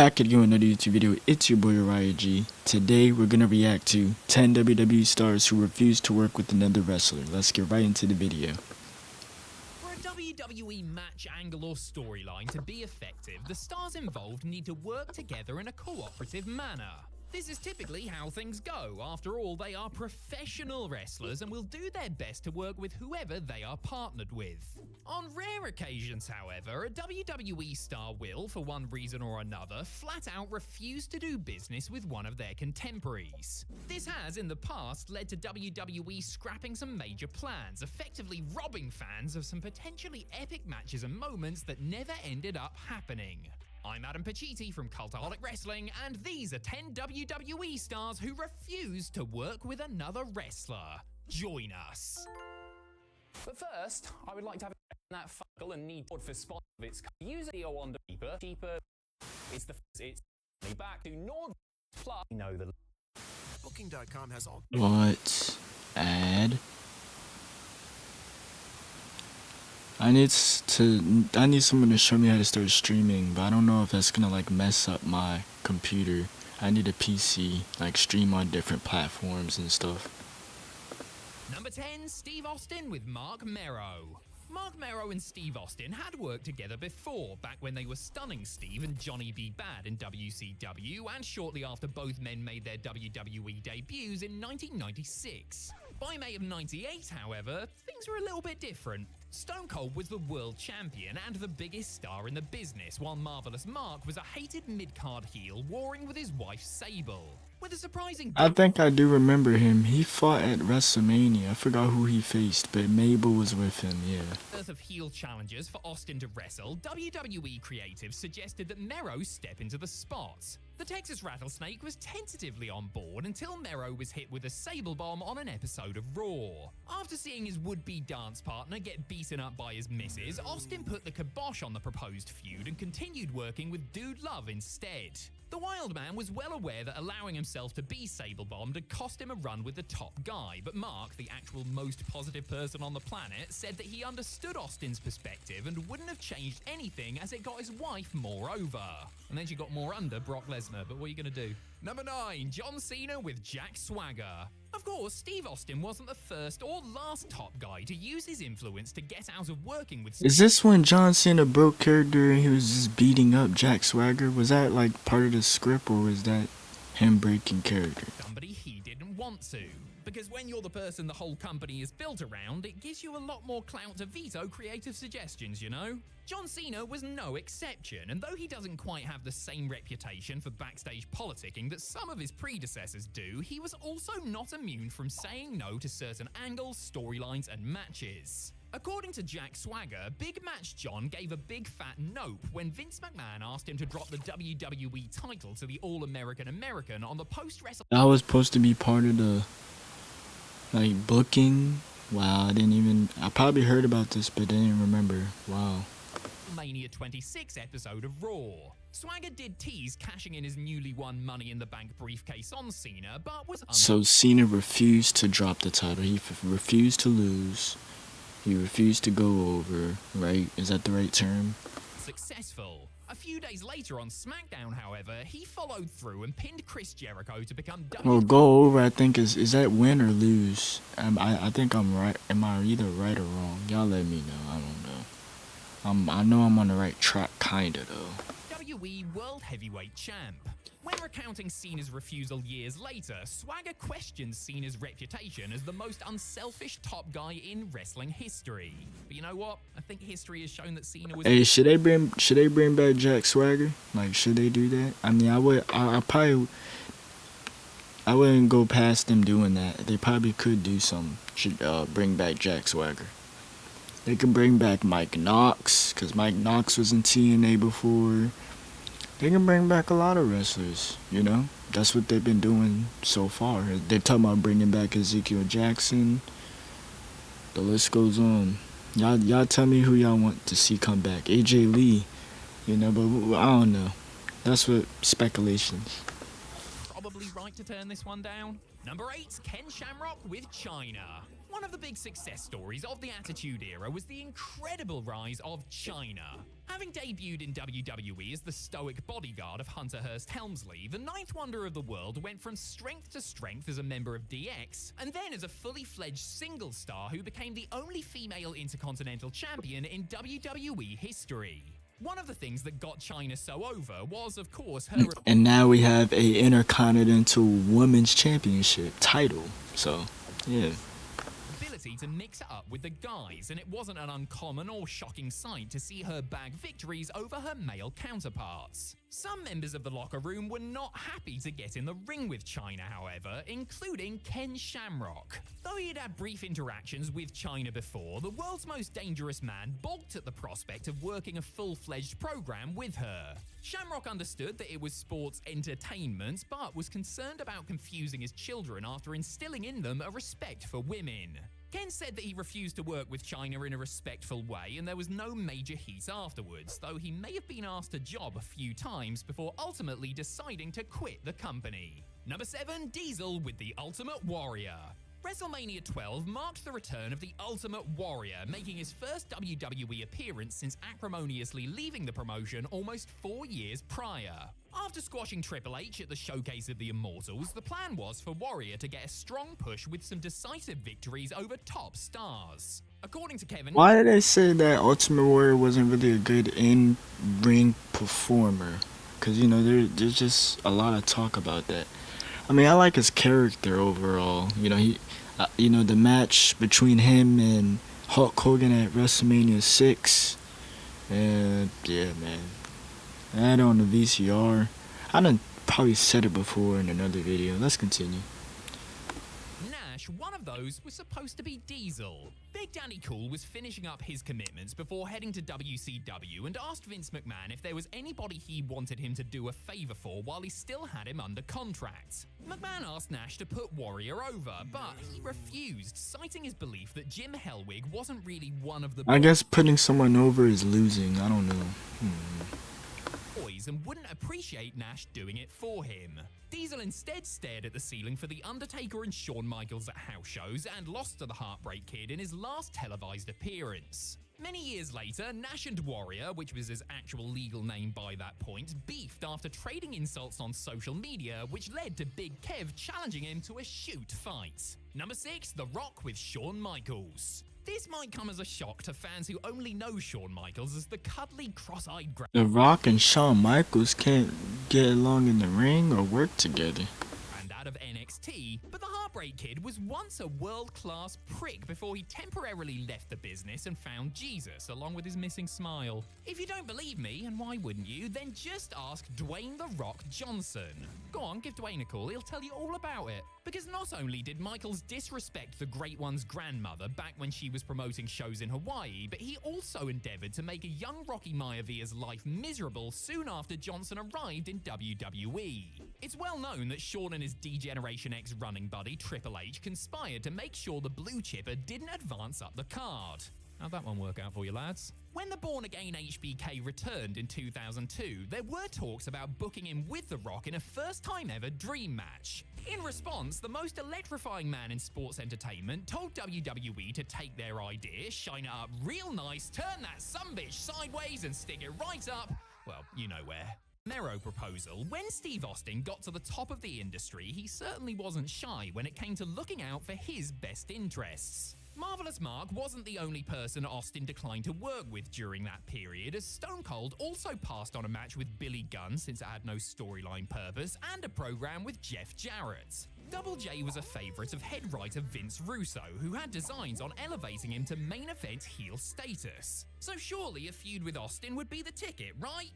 Back again with another YouTube video. It's your boy Uriah G. Today we're gonna react to 10 WWE stars who refuse to work with another wrestler. Let's get right into the video. For a WWE match angle or storyline to be effective, the stars involved need to work together in a cooperative manner. This is typically how things go. After all, they are professional wrestlers and will do their best to work with whoever they are partnered with. On rare occasions, however, a WWE star will, for one reason or another, flat out refuse to do business with one of their contemporaries. This has, in the past, led to WWE scrapping some major plans, effectively robbing fans of some potentially epic matches and moments that never ended up happening. I'm Adam Pacitti from Cultaholic Wrestling, and these are 10 WWE stars who refuse to work with another wrestler. Join us. But first, I would like to have that fuckle and need for spot of its use video on the cheaper. It's back to Nord plus know the Booking.com has all. What? Ad? I need someone to show me how to start streaming, but I don't know if that's gonna like mess up my computer. I need a PC, like stream on different platforms and stuff. Number 10, Steve Austin with Mark Mero. Mark Mero and Steve Austin had worked together before, back when they were Stunning Steve and Johnny B. Bad in WCW, and shortly after both men made their WWE debuts in 1996. By May of 98, however, things were a little bit different. Stone Cold was the world champion and the biggest star in the business, while Marvelous Mark was a hated mid-card heel warring with his wife Sable. With a surprising... I think I do remember him. He fought at WrestleMania. I forgot who he faced, but Mabel was with him, yeah. Birth of heel challengers for Austin to wrestle, WWE creatives suggested that Mero step into the spot. The Texas Rattlesnake was tentatively on board until Mero was hit with a Sable Bomb on an episode of Raw. After seeing his would-be dance partner get beaten up by his missus, Austin put the kibosh on the proposed feud and continued working with Dude Love instead. The Wild Man was well aware that allowing himself to be Sable-bombed had cost him a run with the top guy, but Mark, the actual most positive person on the planet, said that he understood Austin's perspective and wouldn't have changed anything as it got his wife more over. And then she got more under Brock Lesnar, but what are you gonna do? Number 9, John Cena with Jack Swagger. Of course, Steve Austin wasn't the first or last top guy to use his influence to get out of working with... Is this when John Cena broke character and he was just beating up Jack Swagger? Was that like part of the script, or was that him breaking character? Somebody he didn't want to. Because when you're the person the whole company is built around, it gives you a lot more clout to veto creative suggestions, you know? John Cena was no exception, and though he doesn't quite have the same reputation for backstage politicking that some of his predecessors do, he was also not immune from saying no to certain angles, storylines, and matches. According to Jack Swagger, Big Match John gave a big fat nope when Vince McMahon asked him to drop the WWE title to the All-American American on the post-wrestle... That was supposed to be part of the... like booking. Wow, I probably heard about this but didn't remember. Wow. Mania 26 episode of Raw. Swagger did tease cashing in his newly won Money in the Bank briefcase on Cena, but was so Cena refused to drop the title. He refused to lose. He refused to go over, right? Is that the right term? Successful. A few days later on SmackDown, however, he followed through and pinned Chris Jericho to become... Well, go over, I think, is that win or lose? I think I'm right. Am I either right or wrong? Y'all let me know. I don't know. I know I'm on the right track, kinda, though. WWE World Heavyweight Champ. When recounting Cena's refusal years later, Swagger questions Cena's reputation as the most unselfish top guy in wrestling history. But you know what? I think history has shown that Cena was... Hey, should they bring back Jack Swagger? Like, should they do that? I mean, I wouldn't go past them doing that. They probably could do some. Should bring back Jack Swagger. They can bring back Mike Knox, because Mike Knox was in TNA before. They can bring back a lot of wrestlers, you know? That's what they've been doing so far. They're talking about bringing back Ezekiel Jackson. The list goes on. Y'all tell me who y'all want to see come back. AJ Lee, you know, but I don't know. That's what speculations. Probably right to turn this one down. Number 8, Ken Shamrock with China. One of the big success stories of the Attitude Era was the incredible rise of China. Having debuted in WWE as the stoic bodyguard of Hunter Hearst Helmsley, the ninth wonder of the world went from strength to strength as a member of DX, and then as a fully fledged single star who became the only female Intercontinental Champion in WWE history. One of the things that got China so over was, of course, her... And now we have a Intercontinental Women's Championship title. So, yeah. ability to mix it up with the guys, and it wasn't an uncommon or shocking sight to see her bag victories over her male counterparts. Some members of the locker room were not happy to get in the ring with China, however, including Ken Shamrock. Though he had had brief interactions with China before, the world's most dangerous man balked at the prospect of working a full-fledged program with her. Shamrock understood that it was sports entertainment, but was concerned about confusing his children after instilling in them a respect for women. Ken said that he refused to work with China in a respectful way, and there was no major heat afterwards, though he may have been asked a job a few times before ultimately deciding to quit the company. Number 7, Diesel with the Ultimate Warrior. WrestleMania 12 marked the return of the Ultimate Warrior, making his first WWE appearance since acrimoniously leaving the promotion almost 4 years prior. After squashing Triple H at the Showcase of the Immortals, the plan was for Warrior to get a strong push with some decisive victories over top stars. According to Kevin... Why did they say that Ultimate Warrior wasn't really a good in-ring performer? Because, you know, there's just a lot of talk about that. I mean, I like his character overall. You know, the match between him and Hulk Hogan at WrestleMania 6. And yeah, man. That on the VCR. I done probably said it before in another video. Let's continue. Nash, one of those, was supposed to be Diesel. Big Danny Cool was finishing up his commitments before heading to WCW and asked Vince McMahon if there was anybody he wanted him to do a favor for while he still had him under contract. McMahon asked Nash to put Warrior over, but he refused, citing his belief that Jim Hellwig wasn't really one of the... I guess putting someone over is losing. I don't know. boys and wouldn't appreciate Nash doing it for him. Diesel instead stared at the ceiling for The Undertaker and Shawn Michaels at house shows and lost to the Heartbreak Kid in his last televised appearance. Many years later, Nash and Warrior, which was his actual legal name by that point, beefed after trading insults on social media, which led to Big Kev challenging him to a shoot fight. Number 6, The Rock with Shawn Michaels. This might come as a shock to fans who only know Shawn Michaels as the cuddly, cross-eyed... The Rock and Shawn Michaels can't get along in the ring or work together. And out of NXT, but the Heartbreak Kid was once a world-class prick before he temporarily left the business and found Jesus, along with his missing smile. If you don't believe me, and why wouldn't you, then just ask Dwayne The Rock Johnson. Go on, give Dwayne a call, he'll tell you all about it. Because not only did Michaels disrespect the Great One's grandmother back when she was promoting shows in Hawaii, but he also endeavored to make a young Rocky Maivaia's life miserable soon after Johnson arrived in WWE. It's well known that Shawn and his D-Generation X running buddy Triple H conspired to make sure the Blue Chipper didn't advance up the card. How'd that one work out for you, lads? When the Born Again HBK returned in 2002, there were talks about booking him with The Rock in a first-time ever dream match. In response, the most electrifying man in sports entertainment told WWE to take their idea, shine it up real nice, turn that sumbitch sideways and stick it right up, well, you know where. Mero proposal. When Steve Austin got to the top of the industry, he certainly wasn't shy when it came to looking out for his best interests. Marvelous Mark wasn't the only person Austin declined to work with during that period, as Stone Cold also passed on a match with Billy Gunn since it had no storyline purpose, and a program with Jeff Jarrett. Double J was a favourite of head writer Vince Russo, who had designs on elevating him to main event heel status. So surely a feud with Austin would be the ticket, right?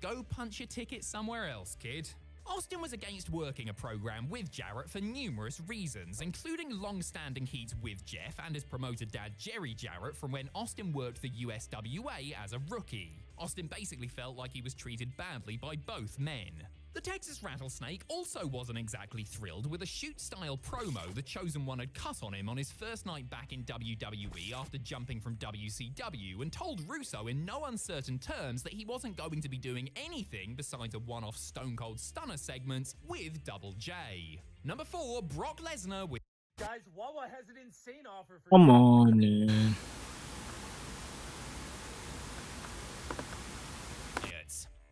Go punch your ticket somewhere else, kid. Austin was against working a program with Jarrett for numerous reasons, including long-standing heat with Jeff and his promoter dad Jerry Jarrett from when Austin worked for USWA as a rookie. Austin basically felt like he was treated badly by both men. The Texas Rattlesnake also wasn't exactly thrilled with a shoot-style promo the Chosen One had cut on him on his first night back in WWE after jumping from WCW, and told Russo in no uncertain terms that he wasn't going to be doing anything besides a one-off Stone Cold Stunner segment with Double J. Number 4, Brock Lesnar with... Guys, Wawa has an insane offer for... Come on, man.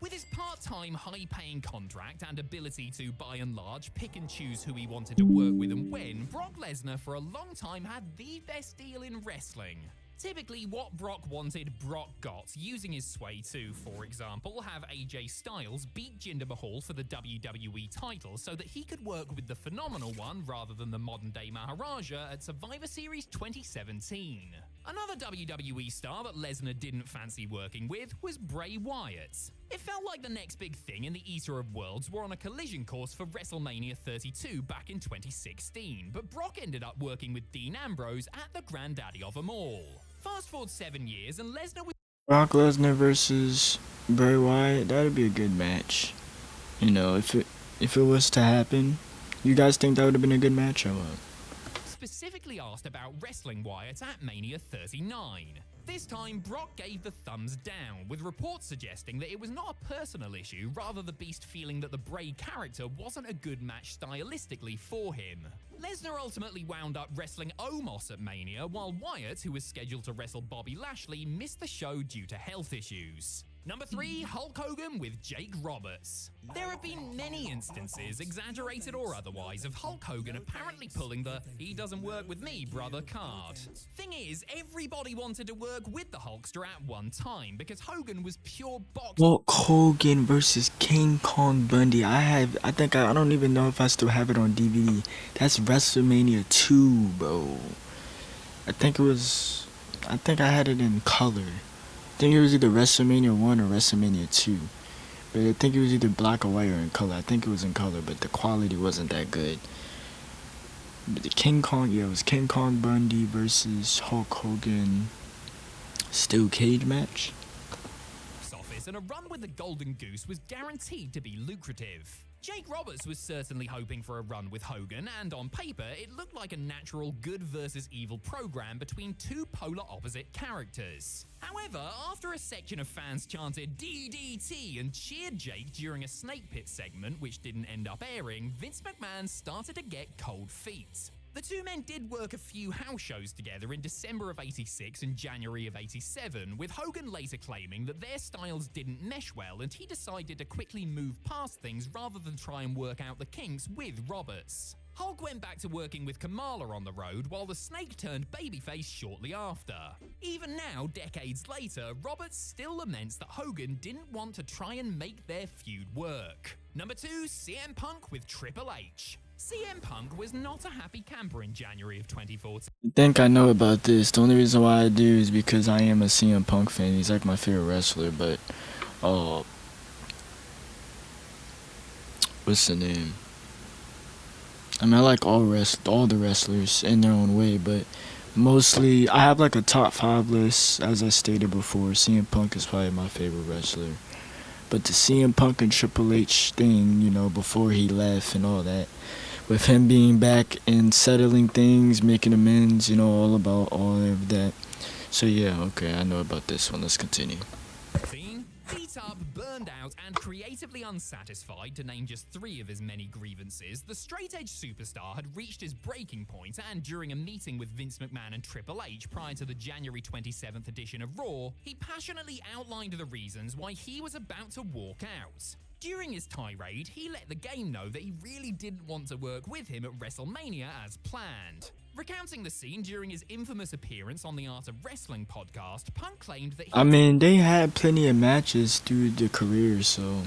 With his part-time, high-paying contract and ability to, by and large, pick and choose who he wanted to work with and when, Brock Lesnar for a long time had the best deal in wrestling. Typically, what Brock wanted, Brock got, using his sway to, for example, have AJ Styles beat Jinder Mahal for the WWE title so that he could work with the Phenomenal One rather than the modern-day Maharaja at Survivor Series 2017. Another WWE star that Lesnar didn't fancy working with was Bray Wyatt. It felt like the next big thing in the Eater of Worlds were on a collision course for WrestleMania 32 back in 2016, but Brock ended up working with Dean Ambrose at the granddaddy of them all. Fast forward 7 years and Lesnar was... Brock Lesnar versus Bray Wyatt, that'd be a good match. You know, if it was to happen, you guys think that would have been a good match or what? Specifically asked about wrestling Wyatt at Mania 39. This time, Brock gave the thumbs down, with reports suggesting that it was not a personal issue, rather the Beast feeling that the Bray character wasn't a good match stylistically for him. Lesnar ultimately wound up wrestling Omos at Mania, while Wyatt, who was scheduled to wrestle Bobby Lashley, missed the show due to health issues. Number 3, Hulk Hogan with Jake Roberts. There have been many instances, exaggerated or otherwise, of Hulk Hogan apparently pulling the "he doesn't work with me, brother" card. Thing is, everybody wanted to work with the Hulkster at one time because Hogan was pure box. Hulk Hogan versus King Kong Bundy. I don't even know if I still have it on DVD. That's WrestleMania 2, bro. I think I had it in color. I think it was either WrestleMania 1 or WrestleMania 2. But I think it was either black or white or in color. I think it was in color, but the quality wasn't that good. But the it was King Kong Bundy versus Hulk Hogan steel cage match. Office, and a run with the Golden Goose was guaranteed to be lucrative. Jake Roberts was certainly hoping for a run with Hogan, and on paper, it looked like a natural good versus evil program between two polar opposite characters. However, after a section of fans chanted DDT and cheered Jake during a Snake Pit segment, which didn't end up airing, Vince McMahon started to get cold feet. The two men did work a few house shows together in December of '86 and January of '87, with Hogan later claiming that their styles didn't mesh well and he decided to quickly move past things rather than try and work out the kinks with Roberts. Hulk went back to working with Kamala on the road, while the Snake turned babyface shortly after. Even now, decades later, Roberts still laments that Hogan didn't want to try and make their feud work. Number 2, CM Punk with Triple H. CM Punk was not a happy camper in January of 2014. I think I know about this. The only reason why I do is because I am a CM Punk fan. He's like my favorite wrestler, but what's the name? I mean, I like all the wrestlers in their own way, but mostly I have like a top 5 list. As I stated before, CM Punk is probably my favorite wrestler. But the CM Punk and Triple H thing, you know, before he left and all that, with him being back and settling things, making amends, you know, all about all of that. So yeah, okay, I know about this one. Let's continue. Beat up, burned out, and creatively unsatisfied, to name just 3 of his many grievances, the straight-edge superstar had reached his breaking point, and during a meeting with Vince McMahon and Triple H prior to the January 27th edition of Raw, he passionately outlined the reasons why he was about to walk out. During his tirade, he let the game know that he really didn't want to work with him at WrestleMania as planned. Recounting the scene during his infamous appearance on the Art of Wrestling podcast, Punk claimed that they had plenty of matches through the career, so...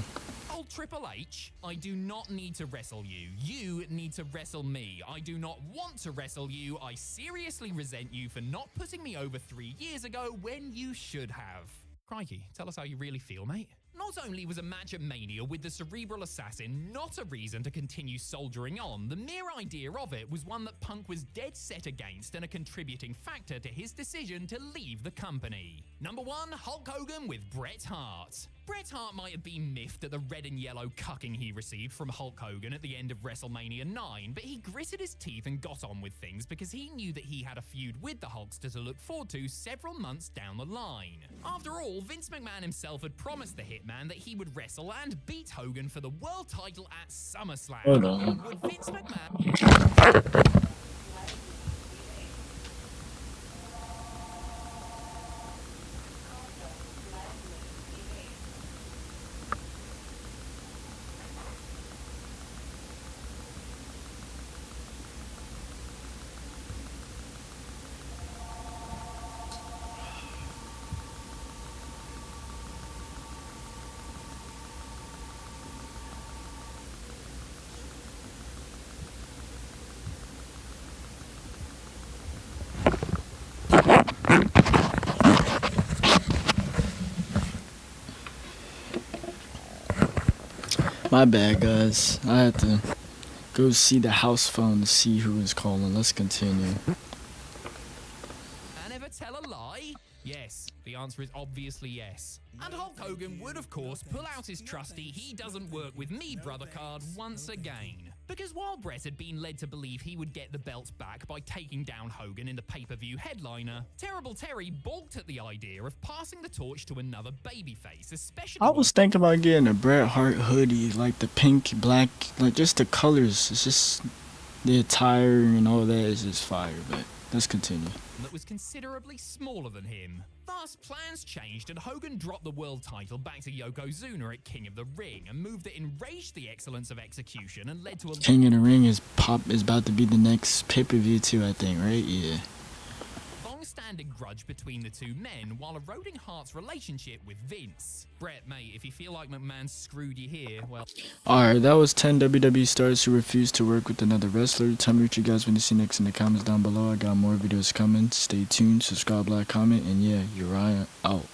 Old Triple H, I do not need to wrestle you. You need to wrestle me. I do not want to wrestle you. I seriously resent you for not putting me over 3 years ago when you should have. Crikey, tell us how you really feel, mate. Not only was a match at Mania with the Cerebral Assassin not a reason to continue soldiering on, the mere idea of it was one that Punk was dead set against and a contributing factor to his decision to leave the company. Number 1, Hulk Hogan with Bret Hart. Bret Hart might have been miffed at the red and yellow cucking he received from Hulk Hogan at the end of WrestleMania 9, but he gritted his teeth and got on with things because he knew that he had a feud with the Hulkster to look forward to several months down the line. After all, Vince McMahon himself had promised the Hitman that he would wrestle and beat Hogan for the world title at SummerSlam. Hold on. Would Vince McMahon... My bad, guys. I had to go see the house phone to see who was calling. Let's continue. And ever tell a lie? Yes, the answer is obviously yes. And Hulk Hogan would, of course, pull out his trusty "he doesn't work with me" brother card once again. Because while Bret had been led to believe he would get the belt back by taking down Hogan in the pay-per-view headliner, Terrible Terry balked at the idea of passing the torch to another babyface, especially... I was thinking about getting a Bret Hart hoodie, like the pink, black, like just the colors. It's just the attire and all that is just fire, but let's continue. that was considerably smaller than him. Thus, plans changed and Hogan dropped the world title back to Yokozuna at King of the Ring, a move that enraged the excellence of execution and led to a... King of the Ring is about to be the next pay-per-view too, I think, right? Yeah. long-standing grudge between the two men while eroding Hart's relationship with Vince. Bret, mate, if you feel like McMahon screwed you here, well... Alright, that was 10 WWE stars who refused to work with another wrestler. Tell me what you guys want to see next in the comments down below. I got more videos coming. Stay tuned, subscribe, like, comment, and yeah, Uriah out.